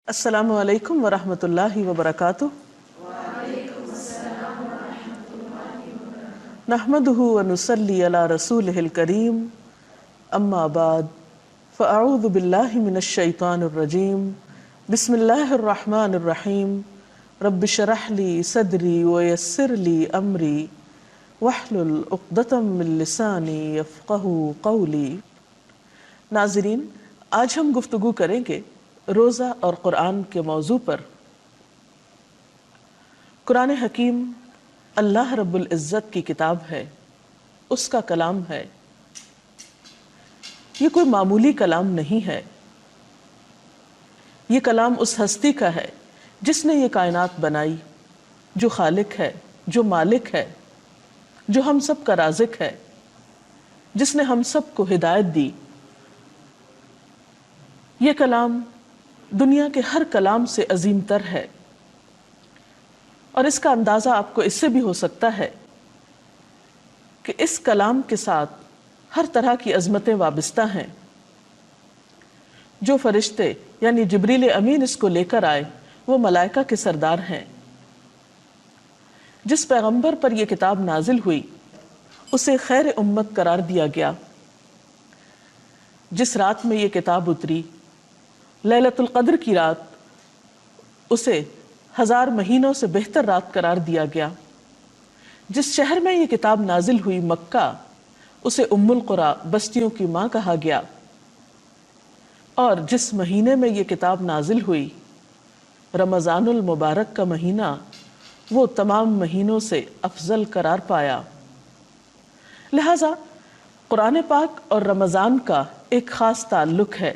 السلام علیکم ورحمۃ اللہ وبرکاتہ۔ نحمده ونصلی علی رسولہ الکریم، اما بعد فاعوذ باللہ من الشیطان الرجیم، بسم اللہ الرحمن الرحیم، رب اشرح لی صدری ویسر لی امری واحلل عقدۃ من لسانی یفقہوا قولی۔ ناظرین، آج ہم گفتگو کریں گے روزہ اور قرآن کے موضوع پر۔ قرآن حکیم اللہ رب العزت کی کتاب ہے، اس کا کلام ہے۔ یہ کوئی معمولی کلام نہیں ہے، یہ کلام اس ہستی کا ہے جس نے یہ کائنات بنائی، جو خالق ہے، جو مالک ہے، جو ہم سب کا رازق ہے، جس نے ہم سب کو ہدایت دی۔ یہ کلام دنیا کے ہر کلام سے عظیم تر ہے، اور اس کا اندازہ آپ کو اس سے بھی ہو سکتا ہے کہ اس کلام کے ساتھ ہر طرح کی عظمتیں وابستہ ہیں۔ جو فرشتے یعنی جبریل امین اس کو لے کر آئے وہ ملائکہ کے سردار ہیں۔ جس پیغمبر پر یہ کتاب نازل ہوئی اسے خیر امت قرار دیا گیا۔ جس رات میں یہ کتاب اتری، لیلۃ القدر کی رات، اسے 1000 مہینوں سے بہتر رات قرار دیا گیا۔ جس شہر میں یہ کتاب نازل ہوئی، مکہ، اسے ام القری، بستیوں کی ماں کہا گیا۔ اور جس مہینے میں یہ کتاب نازل ہوئی، رمضان المبارک کا مہینہ، وہ تمام مہینوں سے افضل قرار پایا۔ لہذا قرآن پاک اور رمضان کا ایک خاص تعلق ہے۔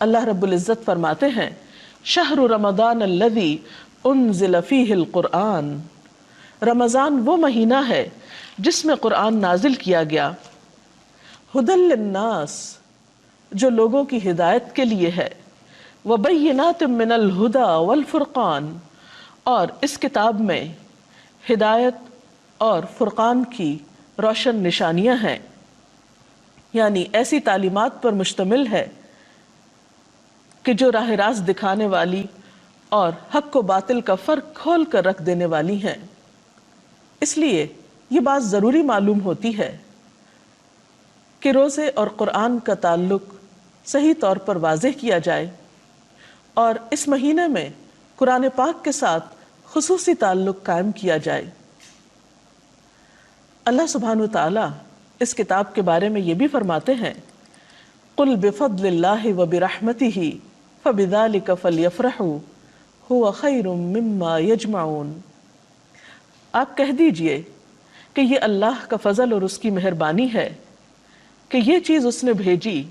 اللہ رب العزت فرماتے ہیں، شہر رمضان الذی انزل فیہ القرآن، رمضان وہ مہینہ ہے جس میں قرآن نازل کیا گیا، ھدی للناس، جو لوگوں کی ہدایت کے لیے ہے، وبینات من الہدی والفرقان، اور اس کتاب میں ہدایت اور فرقان کی روشن نشانیاں ہیں، یعنی ایسی تعلیمات پر مشتمل ہے کہ جو راہ راست دکھانے والی اور حق و باطل کا فرق کھول کر رکھ دینے والی ہیں۔ اس لیے یہ بات ضروری معلوم ہوتی ہے کہ روزے اور قرآن کا تعلق صحیح طور پر واضح کیا جائے، اور اس مہینے میں قرآن پاک کے ساتھ خصوصی تعلق قائم کیا جائے۔ اللہ سبحانہ وتعالی اس کتاب کے بارے میں یہ بھی فرماتے ہیں، قل بفضل اللہ وبرحمتہ فبذلک فلیفرحوا ھو خیر مما یجمعون۔ آپ کہہ دیجئے کہ یہ اللہ کا فضل اور اس کی مہربانی ہے کہ یہ چیز اس نے بھیجی،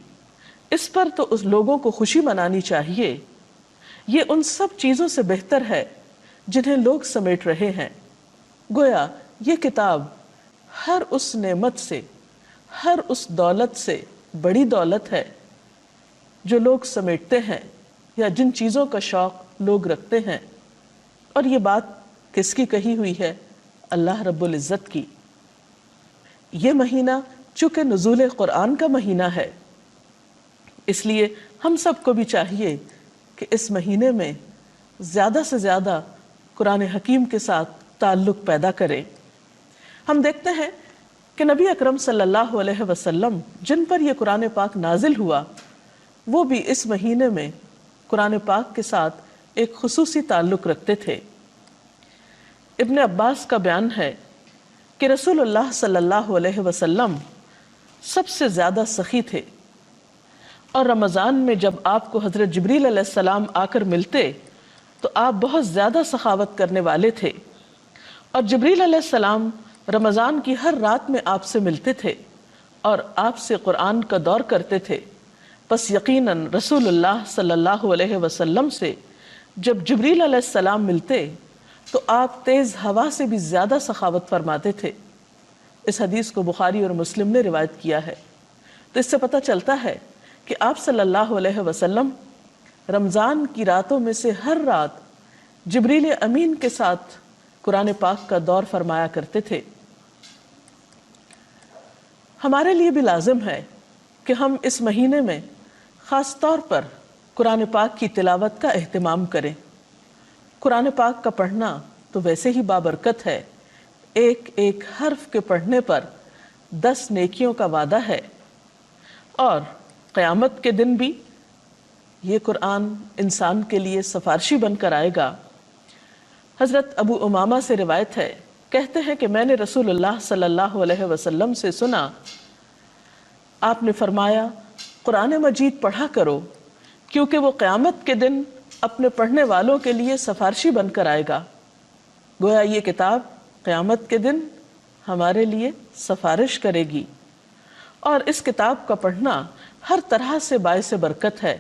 اس پر تو اس لوگوں کو خوشی منانی چاہیے، یہ ان سب چیزوں سے بہتر ہے جنہیں لوگ سمیٹ رہے ہیں۔ گویا یہ کتاب ہر اس نعمت سے، ہر اس دولت سے بڑی دولت ہے جو لوگ سمیٹتے ہیں یا جن چیزوں کا شوق لوگ رکھتے ہیں۔ اور یہ بات کس کی کہی ہوئی ہے؟ اللہ رب العزت کی۔ یہ مہینہ چونکہ نزول قرآن کا مہینہ ہے، اس لیے ہم سب کو بھی چاہیے کہ اس مہینے میں زیادہ سے زیادہ قرآن حکیم کے ساتھ تعلق پیدا کریں۔ ہم دیکھتے ہیں کہ نبی اکرم صلی اللہ علیہ وسلم جن پر یہ قرآن پاک نازل ہوا، وہ بھی اس مہینے میں قرآن پاک کے ساتھ ایک خصوصی تعلق رکھتے تھے۔ ابن عباس کا بیان ہے کہ رسول اللہ صلی اللہ علیہ وسلم سب سے زیادہ سخی تھے، اور رمضان میں جب آپ کو حضرت جبریل علیہ السلام آ کر ملتے تو آپ بہت زیادہ سخاوت کرنے والے تھے، اور جبریل علیہ السلام رمضان کی ہر رات میں آپ سے ملتے تھے اور آپ سے قرآن کا دور کرتے تھے۔ پس یقیناً رسول اللہ صلی اللہ علیہ وسلم سے جب جبریل علیہ السلام ملتے تو آپ تیز ہوا سے بھی زیادہ سخاوت فرماتے تھے۔ اس حدیث کو بخاری اور مسلم نے روایت کیا ہے۔ تو اس سے پتہ چلتا ہے کہ آپ صلی اللہ علیہ وسلم رمضان کی راتوں میں سے ہر رات جبریل امین کے ساتھ قرآن پاک کا دور فرمایا کرتے تھے۔ ہمارے لیے بھی لازم ہے کہ ہم اس مہینے میں خاص طور پر قرآن پاک کی تلاوت کا اہتمام کریں۔ قرآن پاک کا پڑھنا تو ویسے ہی بابرکت ہے، ایک ایک حرف کے پڑھنے پر 10 نیکیوں کا وعدہ ہے، اور قیامت کے دن بھی یہ قرآن انسان کے لیے سفارشی بن کر آئے گا۔ حضرت ابو امامہ سے روایت ہے، کہتے ہیں کہ میں نے رسول اللہ صلی اللہ علیہ وسلم سے سنا، آپ نے فرمایا قرآن مجید پڑھا کرو، کیونکہ وہ قیامت کے دن اپنے پڑھنے والوں کے لیے سفارشی بن کر آئے گا۔ گویا یہ کتاب قیامت کے دن ہمارے لیے سفارش کرے گی، اور اس کتاب کا پڑھنا ہر طرح سے باعث برکت ہے،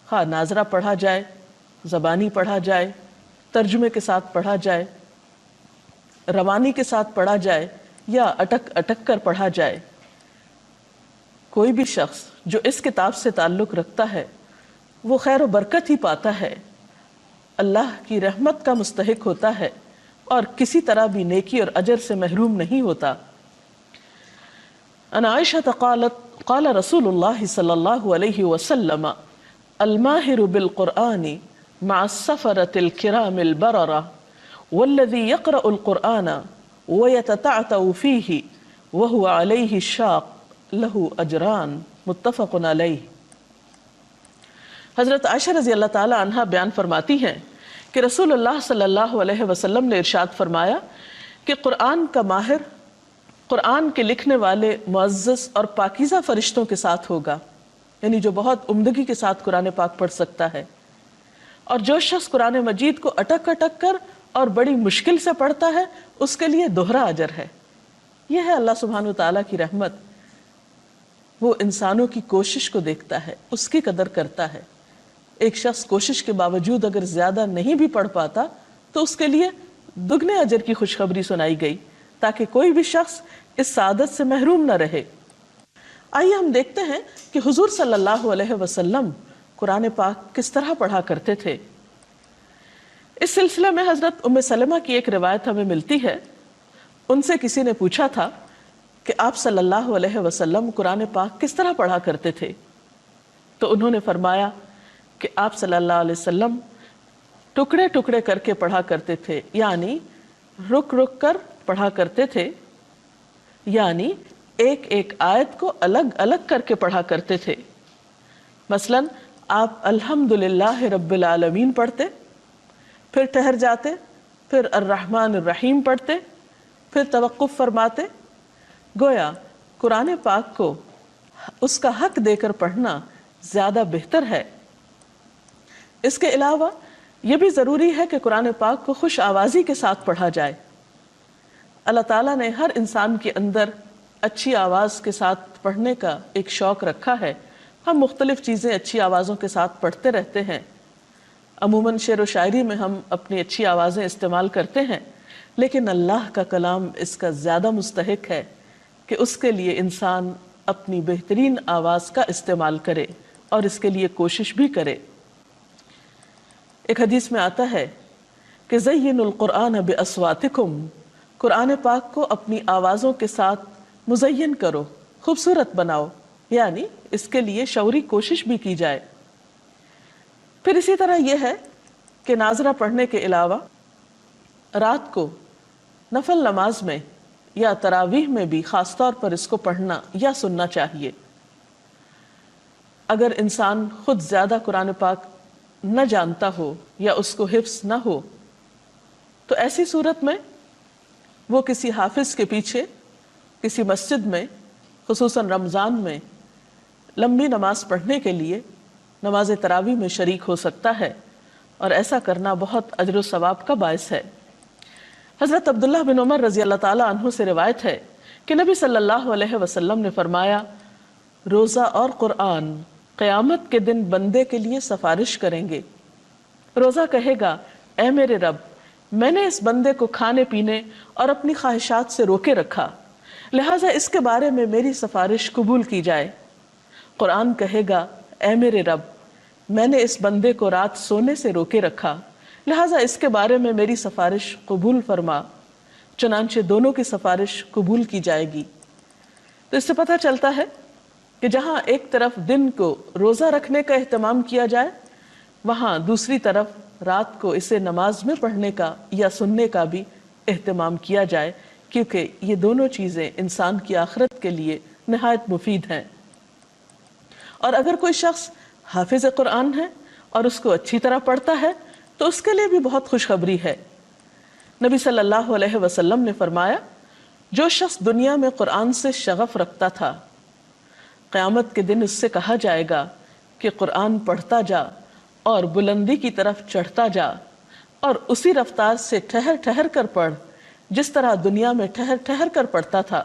خواہ ناظرہ پڑھا جائے، زبانی پڑھا جائے، ترجمے کے ساتھ پڑھا جائے، روانی کے ساتھ پڑھا جائے، یا اٹک اٹک کر پڑھا جائے۔ کوئی بھی شخص جو اس کتاب سے تعلق رکھتا ہے وہ خیر و برکت ہی پاتا ہے، اللہ کی رحمت کا مستحق ہوتا ہے، اور کسی طرح بھی نیکی اور اجر سے محروم نہیں ہوتا۔ ان عائشہ قالت قال رسول اللہ صلی اللہ علیہ وسلم الماہر بالقرآن مع السفرة الكرام البررة والذي يقرأ القرآن ويتتعتع فيه وهو عليه الشاق له اجران، متفق علیہ۔ حضرت عائشہ رضی اللہ تعالی عنہا بیان فرماتی ہیں کہ رسول اللہ صلی اللہ علیہ وسلم نے ارشاد فرمایا کہ قرآن کا ماہر قرآن کے لکھنے والے معزز اور پاکیزہ فرشتوں کے ساتھ ہوگا، یعنی جو بہت عمدگی کے ساتھ قرآن پاک پڑھ سکتا ہے، اور جو شخص قرآن مجید کو اٹک اٹک کر اور بڑی مشکل سے پڑھتا ہے اس کے لیے دوہرا اجر ہے۔ یہ ہے اللہ سبحانہ وتعالیٰ کی رحمت، وہ انسانوں کی کوشش کو دیکھتا ہے، اس کی قدر کرتا ہے۔ ایک شخص کوشش کے باوجود اگر زیادہ نہیں بھی پڑھ پاتا تو اس کے لیے دگنے اجر کی خوشخبری سنائی گئی، تاکہ کوئی بھی شخص اس سعادت سے محروم نہ رہے۔ آئیے ہم دیکھتے ہیں کہ حضور صلی اللہ علیہ وسلم قرآن پاک کس طرح پڑھا کرتے تھے۔ اس سلسلے میں حضرت ام سلمہ کی ایک روایت ہمیں ملتی ہے، ان سے کسی نے پوچھا تھا کہ آپ صلی اللہ علیہ وسلم قرآن پاک کس طرح پڑھا کرتے تھے، تو انہوں نے فرمایا کہ آپ صلی اللہ علیہ وسلم ٹکڑے ٹکڑے کر کے پڑھا کرتے تھے، یعنی رک رک کر پڑھا کرتے تھے، یعنی ایک ایک آیت کو الگ الگ کر کے پڑھا کرتے تھے۔ مثلا آپ الحمدللہ رب العالمین پڑھتے، پھر ٹھہر جاتے، پھر الرحمن الرحیم پڑھتے، پھر توقف فرماتے۔ گویا قرآن پاک کو اس کا حق دے کر پڑھنا زیادہ بہتر ہے۔ اس کے علاوہ یہ بھی ضروری ہے کہ قرآن پاک کو خوش آوازی کے ساتھ پڑھا جائے۔ اللہ تعالیٰ نے ہر انسان کے اندر اچھی آواز کے ساتھ پڑھنے کا ایک شوق رکھا ہے۔ ہم مختلف چیزیں اچھی آوازوں کے ساتھ پڑھتے رہتے ہیں، عموماً شعر و شاعری میں ہم اپنی اچھی آوازیں استعمال کرتے ہیں، لیکن اللہ کا کلام اس کا زیادہ مستحق ہے کہ اس کے لیے انسان اپنی بہترین آواز کا استعمال کرے اور اس کے لیے کوشش بھی کرے۔ ایک حدیث میں آتا ہے کہ زینوا القرآن باصواتکم، قرآن پاک کو اپنی آوازوں کے ساتھ مزین کرو، خوبصورت بناؤ، یعنی اس کے لیے شعوری کوشش بھی کی جائے۔ پھر اسی طرح یہ ہے کہ ناظرہ پڑھنے کے علاوہ رات کو نفل نماز میں یا تراویح میں بھی خاص طور پر اس کو پڑھنا یا سننا چاہیے۔ اگر انسان خود زیادہ قرآن پاک نہ جانتا ہو یا اس کو حفظ نہ ہو تو ایسی صورت میں وہ کسی حافظ کے پیچھے کسی مسجد میں، خصوصاً رمضان میں، لمبی نماز پڑھنے کے لیے نماز تراویح میں شریک ہو سکتا ہے، اور ایسا کرنا بہت اجر و ثواب کا باعث ہے۔ حضرت عبداللہ بن عمر رضی اللہ تعالیٰ عنہ سے روایت ہے کہ نبی صلی اللہ علیہ وسلم نے فرمایا، روزہ اور قرآن قیامت کے دن بندے کے لیے سفارش کریں گے۔ روزہ کہے گا، اے میرے رب، میں نے اس بندے کو کھانے پینے اور اپنی خواہشات سے روکے رکھا، لہٰذا اس کے بارے میں میری سفارش قبول کی جائے۔ قرآن کہے گا، اے میرے رب، میں نے اس بندے کو رات سونے سے روکے رکھا، لہٰذا اس کے بارے میں میری سفارش قبول فرما، چنانچہ دونوں کی سفارش قبول کی جائے گی۔ تو اس سے پتہ چلتا ہے کہ جہاں ایک طرف دن کو روزہ رکھنے کا اہتمام کیا جائے، وہاں دوسری طرف رات کو اسے نماز میں پڑھنے کا یا سننے کا بھی اہتمام کیا جائے، کیونکہ یہ دونوں چیزیں انسان کی آخرت کے لیے نہایت مفید ہیں۔ اور اگر کوئی شخص حافظ قرآن ہے اور اس کو اچھی طرح پڑھتا ہے تو اس کے لیے بھی بہت خوشخبری ہے۔ نبی صلی اللہ علیہ وسلم نے فرمایا، جو شخص دنیا میں قرآن سے شغف رکھتا تھا، قیامت کے دن اس سے کہا جائے گا کہ قرآن پڑھتا جا اور بلندی کی طرف چڑھتا جا، اور اسی رفتار سے ٹھہر ٹھہر کر پڑھ جس طرح دنیا میں ٹھہر ٹھہر کر پڑھتا تھا۔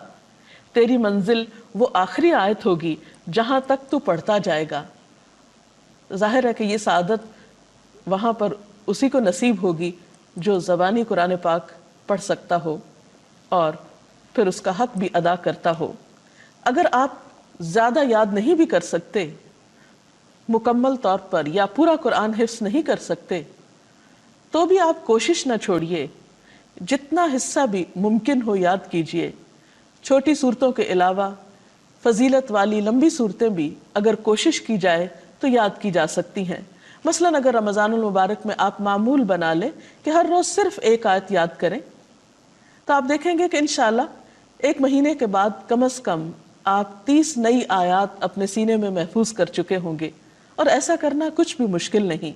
تیری منزل وہ آخری آیت ہوگی جہاں تک تو پڑھتا جائے گا۔ ظاہر ہے کہ یہ سعادت وہاں پر اسی کو نصیب ہوگی جو زبانی قرآن پاک پڑھ سکتا ہو اور پھر اس کا حق بھی ادا کرتا ہو۔ اگر آپ زیادہ یاد نہیں بھی کر سکتے، مکمل طور پر یا پورا قرآن حفظ نہیں کر سکتے، تو بھی آپ کوشش نہ چھوڑیے، جتنا حصہ بھی ممکن ہو یاد کیجیے۔ چھوٹی صورتوں کے علاوہ فضیلت والی لمبی صورتیں بھی اگر کوشش کی جائے تو یاد کی جا سکتی ہیں۔ مثلا اگر رمضان المبارک میں آپ معمول بنا لیں کہ ہر روز صرف ایک آیت یاد کریں، تو آپ دیکھیں گے کہ انشاءاللہ ایک مہینے کے بعد کم از کم آپ 30 نئی آیات اپنے سینے میں محفوظ کر چکے ہوں گے، اور ایسا کرنا کچھ بھی مشکل نہیں۔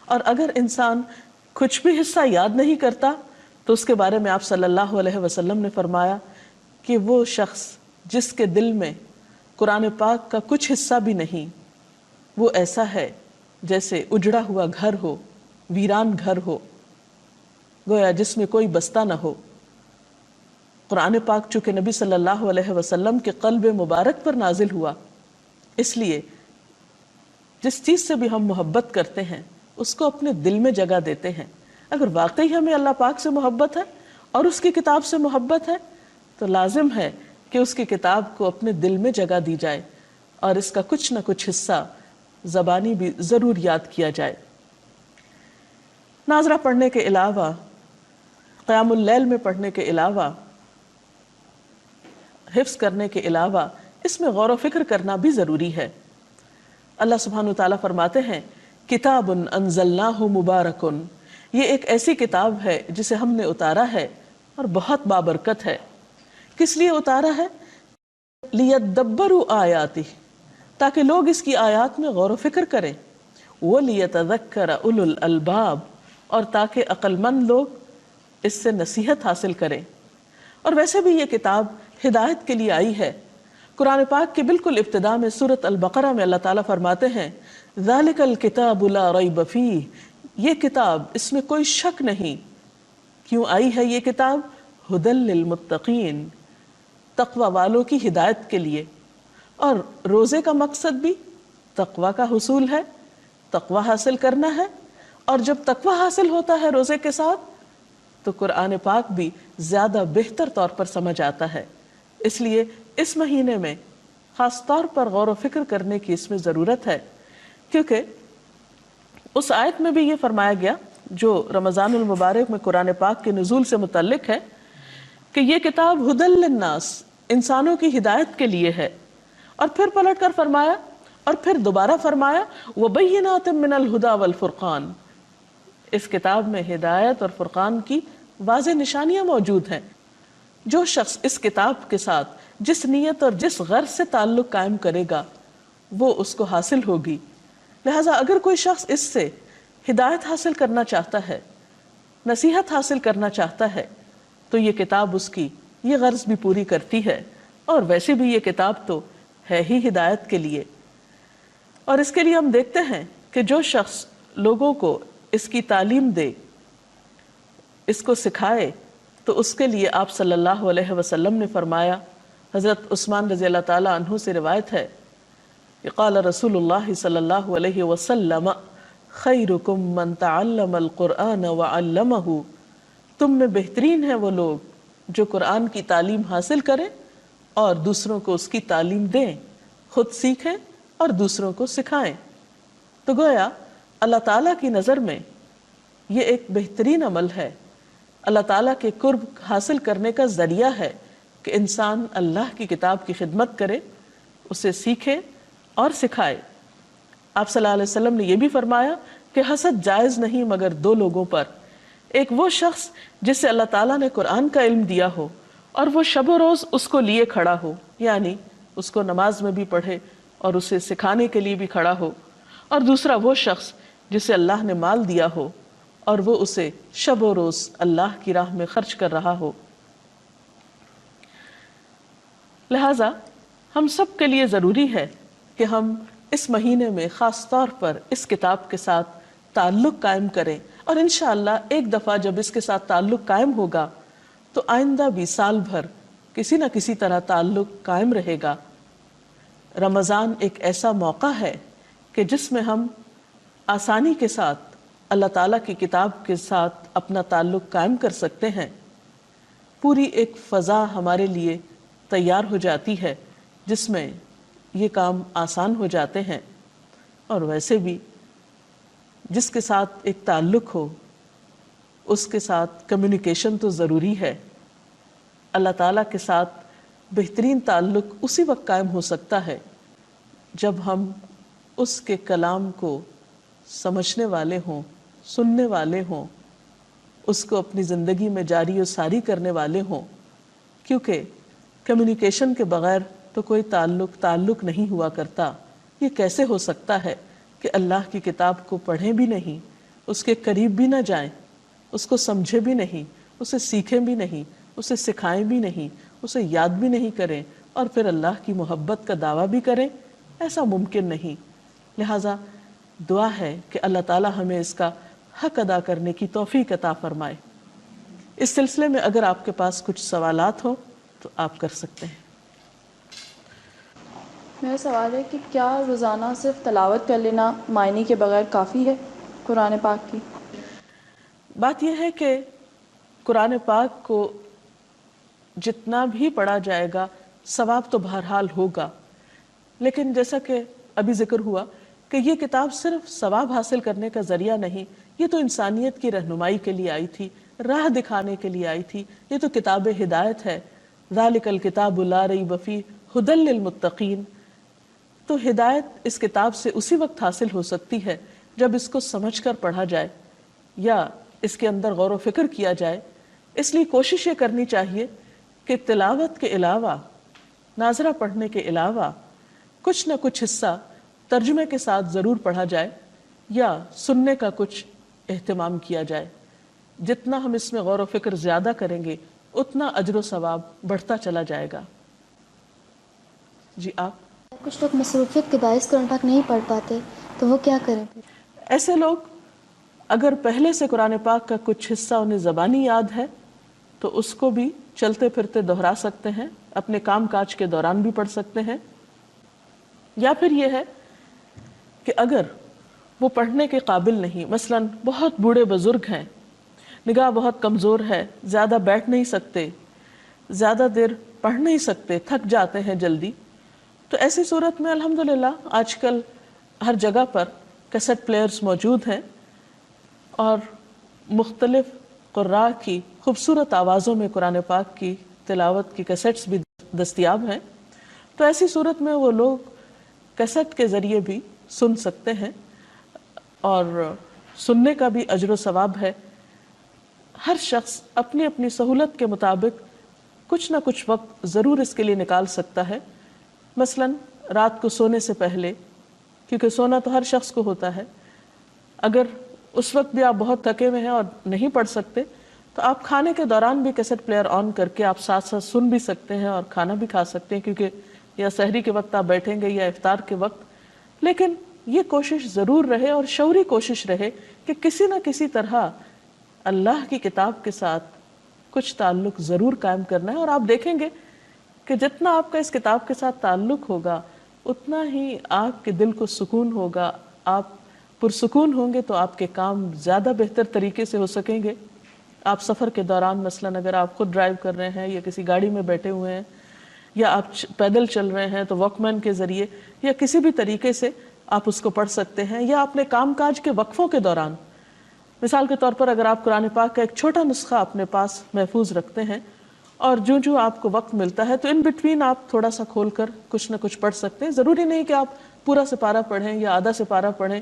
اور اگر انسان کچھ بھی حصہ یاد نہیں کرتا تو اس کے بارے میں آپ صلی اللہ علیہ وسلم نے فرمایا کہ وہ شخص جس کے دل میں قرآن پاک کا کچھ حصہ بھی نہیں، وہ ایسا ہے جیسے اجڑا ہوا گھر ہو، ویران گھر ہو، گویا جس میں کوئی بستہ نہ ہو۔ قرآن پاک چونکہ نبی صلی اللہ علیہ وسلم کے قلب مبارک پر نازل ہوا، اس لیے جس چیز سے بھی ہم محبت کرتے ہیں اس کو اپنے دل میں جگہ دیتے ہیں۔ اگر واقعی ہمیں اللہ پاک سے محبت ہے اور اس کی کتاب سے محبت ہے تو لازم ہے کہ اس کی کتاب کو اپنے دل میں جگہ دی جائے اور اس کا کچھ نہ کچھ حصہ زبانی بھی ضرور یاد کیا جائے۔ ناظرہ پڑھنے کے علاوہ، قیام اللیل میں پڑھنے کے علاوہ، حفظ کرنے کے علاوہ اس میں غور و فکر کرنا بھی ضروری ہے۔ اللہ سبحانہ وتعالیٰ فرماتے ہیں، کتاب انزلناہ مبارک، یہ ایک ایسی کتاب ہے جسے ہم نے اتارا ہے اور بہت بابرکت ہے۔ کس لیے اتارا ہے؟ لیدبروا آیاتہ، تاکہ لوگ اس کی آیات میں غور و فکر کریں، ولیتذکر اولو الالباب، اور تاکہ عقل مند لوگ اس سے نصیحت حاصل کریں۔ اور ویسے بھی یہ کتاب ہدایت کے لیے آئی ہے۔ قرآن پاک کے بالکل ابتدا میں سورۃ البقرہ میں اللہ تعالیٰ فرماتے ہیں، ذالک الکتاب لا ریب فیہ، یہ کتاب اس میں کوئی شک نہیں۔ کیوں آئی ہے یہ کتاب؟ ھدی للمتقین، تقوی والوں کی ہدایت کے لیے۔ اور روزے کا مقصد بھی تقوی کا حصول ہے، تقوی حاصل کرنا ہے، اور جب تقوی حاصل ہوتا ہے روزے کے ساتھ تو قرآن پاک بھی زیادہ بہتر طور پر سمجھ آتا ہے۔ اس لیے اس مہینے میں خاص طور پر غور و فکر کرنے کی اس میں ضرورت ہے، کیونکہ اس آیت میں بھی یہ فرمایا گیا جو رمضان المبارک میں قرآن پاک کے نزول سے متعلق ہے کہ یہ کتاب ھدی للناس، انسانوں کی ہدایت کے لیے ہے۔ اور پھر پلٹ کر فرمایا، اور پھر دوبارہ فرمایا، وبینات من الھدی والفرقان، اس کتاب میں ہدایت اور فرقان کی واضح نشانیاں موجود ہیں۔ جو شخص اس کتاب کے ساتھ جس نیت اور جس غرض سے تعلق قائم کرے گا وہ اس کو حاصل ہوگی۔ لہٰذا اگر کوئی شخص اس سے ہدایت حاصل کرنا چاہتا ہے، نصیحت حاصل کرنا چاہتا ہے، تو یہ کتاب اس کی یہ غرض بھی پوری کرتی ہے۔ اور ویسے بھی یہ کتاب تو ہے ہی ہدایت کے لیے۔ اور اس کے لیے ہم دیکھتے ہیں کہ جو شخص لوگوں کو اس کی تعلیم دے، اس کو سکھائے، تو اس کے لیے آپ صلی اللہ علیہ وسلم نے فرمایا، حضرت عثمان رضی اللہ تعالیٰ عنہ سے روایت ہے کہ قال رسول اللہ صلی اللہ علیہ وسلم، خیرکم من تعلم القرآن وعلمہ، تم میں بہترین ہیں وہ لوگ جو قرآن کی تعلیم حاصل کریں اور دوسروں کو اس کی تعلیم دیں، خود سیکھیں اور دوسروں کو سکھائیں۔ تو گویا اللہ تعالیٰ کی نظر میں یہ ایک بہترین عمل ہے، اللہ تعالیٰ کے قرب حاصل کرنے کا ذریعہ ہے کہ انسان اللہ کی کتاب کی خدمت کرے، اسے سیکھے اور سکھائے۔ آپ صلی اللہ علیہ وسلم نے یہ بھی فرمایا کہ حسد جائز نہیں مگر دو لوگوں پر، ایک وہ شخص جسے اللہ تعالیٰ نے قرآن کا علم دیا ہو اور وہ شب و روز اس کو لیے کھڑا ہو، یعنی اس کو نماز میں بھی پڑھے اور اسے سکھانے کے لیے بھی کھڑا ہو، اور دوسرا وہ شخص جسے اللہ نے مال دیا ہو اور وہ اسے شب و روز اللہ کی راہ میں خرچ کر رہا ہو۔ لہٰذا ہم سب کے لیے ضروری ہے کہ ہم اس مہینے میں خاص طور پر اس کتاب کے ساتھ تعلق قائم کریں، اور انشاءاللہ ایک دفعہ جب اس کے ساتھ تعلق قائم ہوگا تو آئندہ بھی سال بھر کسی نہ کسی طرح تعلق قائم رہے گا۔ رمضان ایک ایسا موقع ہے کہ جس میں ہم آسانی کے ساتھ اللہ تعالیٰ کی کتاب کے ساتھ اپنا تعلق قائم کر سکتے ہیں۔ پوری ایک فضا ہمارے لیے تیار ہو جاتی ہے جس میں یہ کام آسان ہو جاتے ہیں، اور ویسے بھی جس کے ساتھ ایک تعلق ہو اس کے ساتھ کمیونیکیشن تو ضروری ہے۔ اللہ تعالیٰ کے ساتھ بہترین تعلق اسی وقت قائم ہو سکتا ہے جب ہم اس کے کلام کو سمجھنے والے ہوں، سننے والے ہوں، اس کو اپنی زندگی میں جاری و ساری کرنے والے ہوں، کیونکہ کمیونیکیشن کے بغیر تو کوئی تعلق نہیں ہوا کرتا۔ یہ کیسے ہو سکتا ہے کہ اللہ کی کتاب کو پڑھیں بھی نہیں، اس کے قریب بھی نہ جائیں، اس کو سمجھے بھی نہیں، اسے سیکھیں بھی نہیں، اسے سکھائیں بھی نہیں، اسے یاد بھی نہیں کریں، اور پھر اللہ کی محبت کا دعویٰ بھی کریں؟ ایسا ممکن نہیں۔ لہٰذا دعا ہے کہ اللہ تعالیٰ ہمیں اس کا حق ادا کرنے کی توفیق عطا فرمائے۔ اس سلسلے میں اگر آپ کے پاس کچھ سوالات ہوں تو آپ کر سکتے ہیں۔ میرا سوال ہے کہ کیا روزانہ صرف تلاوت کر لینا معنی کے بغیر کافی ہے قرآن پاک کی؟ بات یہ ہے کہ قرآن پاک کو جتنا بھی پڑھا جائے گا ثواب تو بہرحال ہوگا، لیکن جیسا کہ ابھی ذکر ہوا کہ یہ کتاب صرف ثواب حاصل کرنے کا ذریعہ نہیں، یہ تو انسانیت کی رہنمائی کے لیے آئی تھی، راہ دکھانے کے لیے آئی تھی۔ یہ تو کتاب ہدایت ہے، ذالک الکتاب لا ریب فیہ ھدی للمتقین۔ تو ہدایت اس کتاب سے اسی وقت حاصل ہو سکتی ہے جب اس کو سمجھ کر پڑھا جائے یا اس کے اندر غور و فکر کیا جائے۔ اس لیے کوشش یہ کرنی چاہیے کہ تلاوت کے علاوہ، ناظرہ پڑھنے کے علاوہ کچھ نہ کچھ حصہ ترجمے کے ساتھ ضرور پڑھا جائے یا سننے کا کچھ اہتمام کیا جائے۔ جتنا ہم اس میں غور و فکر زیادہ کریں گے اتنا اجر و ثواب بڑھتا چلا جائے گا۔ جی آپ؟ کچھ لوگ مصروفیت کے باعث قرآن پاک نہیں پڑھ پاتے تو وہ کیا کریں پھر؟ ایسے لوگ اگر پہلے سے قرآن پاک کا کچھ حصہ انہیں زبانی یاد ہے تو اس کو بھی چلتے پھرتے دہرا سکتے ہیں، اپنے کام کاج کے دوران بھی پڑھ سکتے ہیں۔ یا پھر یہ ہے کہ اگر وہ پڑھنے کے قابل نہیں، مثلاً بہت بوڑھے بزرگ ہیں، نگاہ بہت کمزور ہے، زیادہ بیٹھ نہیں سکتے، زیادہ دیر پڑھ نہیں سکتے، تھک جاتے ہیں جلدی، تو ایسی صورت میں الحمدللہ آج کل ہر جگہ پر کیسٹ پلیئرز موجود ہیں اور مختلف قراء کی خوبصورت آوازوں میں قرآن پاک کی تلاوت کی کیسٹس بھی دستیاب ہیں۔ تو ایسی صورت میں وہ لوگ کیسٹ کے ذریعے بھی سن سکتے ہیں، اور سننے کا بھی اجر و ثواب ہے۔ ہر شخص اپنی اپنی سہولت کے مطابق کچھ نہ کچھ وقت ضرور اس کے لیے نکال سکتا ہے۔ مثلاً رات کو سونے سے پہلے، کیونکہ سونا تو ہر شخص کو ہوتا ہے، اگر اس وقت بھی آپ بہت تھکے ہوئے ہیں اور نہیں پڑھ سکتے تو آپ کھانے کے دوران بھی کیسٹ پلیئر آن کر کے آپ ساتھ ساتھ سن بھی سکتے ہیں اور کھانا بھی کھا سکتے ہیں، کیونکہ یا سحری کے وقت آپ بیٹھیں گے یا افطار کے وقت۔ لیکن یہ کوشش ضرور رہے اور شعوری کوشش رہے کہ کسی نہ کسی طرح اللہ کی کتاب کے ساتھ کچھ تعلق ضرور قائم کرنا ہے، اور آپ دیکھیں گے کہ جتنا آپ کا اس کتاب کے ساتھ تعلق ہوگا اتنا ہی آپ کے دل کو سکون ہوگا، آپ پرسکون ہوں گے تو آپ کے کام زیادہ بہتر طریقے سے ہو سکیں گے۔ آپ سفر کے دوران مثلاً اگر آپ خود ڈرائیو کر رہے ہیں یا کسی گاڑی میں بیٹھے ہوئے ہیں یا آپ پیدل چل رہے ہیں تو واک مین کے ذریعے یا کسی بھی طریقے سے آپ اس کو پڑھ سکتے ہیں، یا اپنے کام کاج کے وقفوں کے دوران، مثال کے طور پر اگر آپ قرآن پاک کا ایک چھوٹا نسخہ اپنے پاس محفوظ رکھتے ہیں اور جو آپ کو وقت ملتا ہے تو ان بٹوین آپ تھوڑا سا کھول کر کچھ نہ کچھ پڑھ سکتے ہیں. ضروری نہیں کہ آپ پورا سپارہ پڑھیں یا آدھا سپارہ پڑھیں.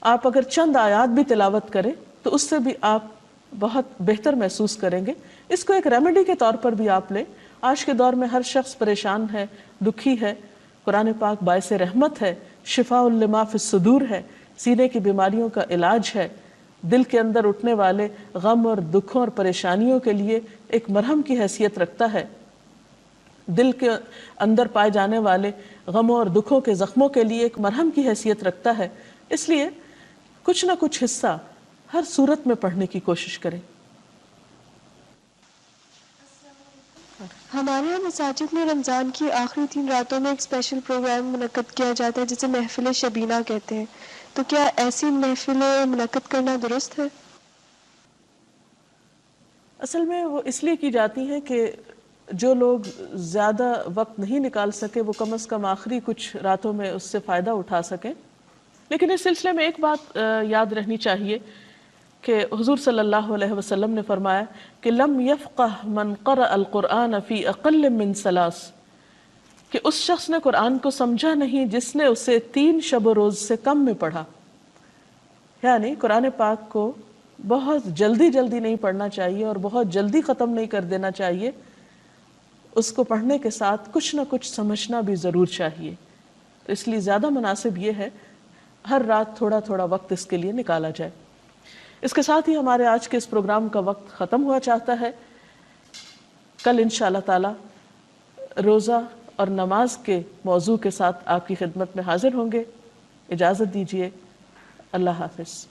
آپ اگر چند آیات بھی تلاوت کریں تو اس سے بھی آپ بہت بہتر محسوس کریں گے. اس کو ایک ریمیڈی کے طور پر بھی آپ لیں. آج کے دور میں ہر شخص پریشان ہے، دکھی ہے. قرآن پاک باعث رحمت ہے، شفاء لما فی الصدور ہے، سینے کی بیماریوں کا علاج ہے. دل کے اندر اٹھنے والے غم اور دکھوں اور پریشانیوں کے لیے ایک مرہم کی حیثیت رکھتا ہے. دل کے اندر پائے جانے والے غموں اور دکھوں کے زخموں کے لیے ایک مرہم کی حیثیت رکھتا ہے. اس لیے کچھ نہ کچھ حصہ ہر صورت میں پڑھنے کی کوشش کریں. ہمارے یہاں مساجد میں رمضان کی آخری 3 راتوں میں ایک اسپیشل پروگرام منعقد کیا جاتا ہے جسے محفل شبینہ کہتے ہیں. تو کیا ایسی محفلیں منعقد کرنا درست ہے؟ اصل میں وہ اس لیے کی جاتی ہیں کہ جو لوگ زیادہ وقت نہیں نکال سکے وہ کم از کم آخری کچھ راتوں میں اس سے فائدہ اٹھا سکیں. لیکن اس سلسلے میں ایک بات یاد رہنی چاہیے کہ حضور صلی اللہ علیہ وسلم نے فرمایا کہ لم یفقہ من قرأ القرآن فی اقل من 3، کہ اس شخص نے قرآن کو سمجھا نہیں جس نے اسے 3 شب و روز سے کم میں پڑھا. یعنی قرآن پاک کو بہت جلدی نہیں پڑھنا چاہیے اور بہت جلدی ختم نہیں کر دینا چاہیے. اس کو پڑھنے کے ساتھ کچھ نہ کچھ سمجھنا بھی ضرور چاہیے. تو اس لیے زیادہ مناسب یہ ہے ہر رات تھوڑا وقت اس کے لیے نکالا جائے. اس کے ساتھ ہی ہمارے آج کے اس پروگرام کا وقت ختم ہوا چاہتا ہے. کل انشاءاللہ تعالی روزہ اور نماز کے موضوع کے ساتھ آپ کی خدمت میں حاضر ہوں گے. اجازت دیجیے. اللہ حافظ.